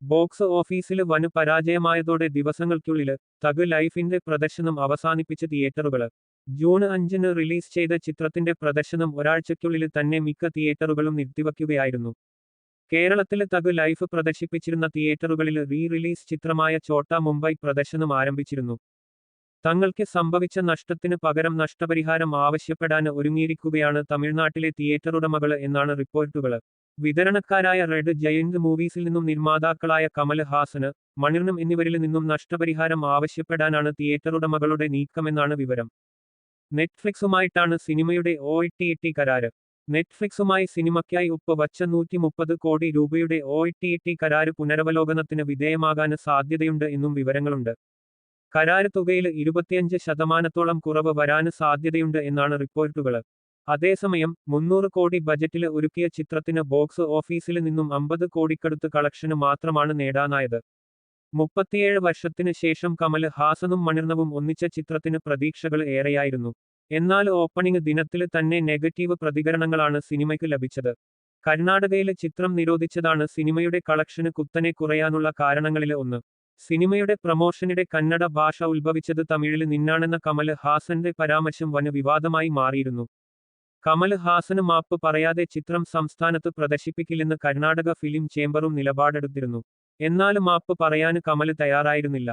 Box ഓഫീസില് വന് പരാജയമായതോടെ ദിവസങ്ങൾക്കുള്ളില് thug ലൈഫിന്റെ പ്രദർശനം അവസാനിപ്പിച്ച തിയേറ്ററുകള്. ജൂൺ 5-ന് റിലീസ് ചെയ്ത ചിത്രത്തിന്റെ പ്രദർശനം ഒരാഴ്ചയ്ക്കുള്ളില് തന്നെ മിക്ക തിയേറ്ററുകളും നിർത്തിവയ്ക്കുകയായിരുന്നു. കേരളത്തില് തഗ് ലൈഫ് പ്രദർശിപ്പിച്ചിരുന്ന തിയേറ്ററുകളില് റിലീസ് ചിത്രമായ ഛോട്ടാ മുംബൈ പ്രദർശനം ആരംഭിച്ചിരുന്നു. തങ്ങൾക്ക് സംഭവിച്ച നഷ്ടത്തിന് പകരം നഷ്ടപരിഹാരം ആവശ്യപ്പെടാന് ഒരുങ്ങിയിരിക്കുകയാണ് തമിഴ്നാട്ടിലെ തിയേറ്ററുടമകള് എന്നാണ് റിപ്പോർട്ടുകള്. വിതരണക്കാരായ റെഡ് ജയന്റ് മൂവീസിൽ നിന്നും നിർമ്മാതാക്കളായ കമല് ഹാസന്, മണിരത്നം എന്നിവരിൽ നിന്നും നഷ്ടപരിഹാരം ആവശ്യപ്പെടാനാണ് തിയേറ്ററുടമകളുടെ നീക്കമെന്നാണ് വിവരം. നെറ്റ്ഫ്ലിക്സുമായിട്ടാണ് സിനിമയുടെ OTT കരാര്. നെറ്റ്ഫ്ലിക്സുമായി സിനിമയ്ക്കായി ഒപ്പുവച്ച 130 കോടി രൂപയുടെ OTT കരാര് പുനരവലോകനത്തിന് വിധേയമാകാന് സാധ്യതയുണ്ട് എന്നും വിവരങ്ങളുണ്ട്. കരാര് തുകയില് 25% കുറവ് വരാന് സാധ്യതയുണ്ട് എന്നാണ് റിപ്പോർട്ടുകള്. അതേസമയം 300 കോടി ബജറ്റില് ഒരുക്കിയ ചിത്രത്തിന് ബോക്സ് ഓഫീസില് നിന്നും 50 കോടിക്കടുത്ത് കളക്ഷന് മാത്രമാണ് നേടാനായത്. 37 വർഷത്തിന് ശേഷം കമല് ഹാസനും മണിരത്നവും ഒന്നിച്ച ചിത്രത്തിന് പ്രതീക്ഷകള് ഏറെയായിരുന്നു. എന്നാൽ ഓപ്പണിംഗ് ദിനത്തില് തന്നെ നെഗറ്റീവ് പ്രതികരണങ്ങളാണ് സിനിമയ്ക്ക് ലഭിച്ചത്. കർണാടകയില് ചിത്രം നിരോധിച്ചതാണ് സിനിമയുടെ കളക്ഷന് കുത്തനെ കുറയാനുള്ള കാരണങ്ങളില് ഒന്ന്. സിനിമയുടെ പ്രമോഷനിടെ കന്നഡ ഭാഷ ഉത്ഭവിച്ചത് തമിഴില് നിന്നാണെന്ന കമല് ഹാസന്റെ പരാമർശം വന് വിവാദമായി മാറിയിരുന്നു. കമല് ഹാസന് മാപ്പ് പറയാതെ ചിത്രം സംസ്ഥാനത്ത് പ്രദർശിപ്പിക്കില്ലെന്ന് കർണാടക ഫിലിം ചേംബറും നിലപാടെടുത്തിരുന്നു. എന്നാല് മാപ്പ് പറയാന് കമല് തയ്യാറായിരുന്നില്ല.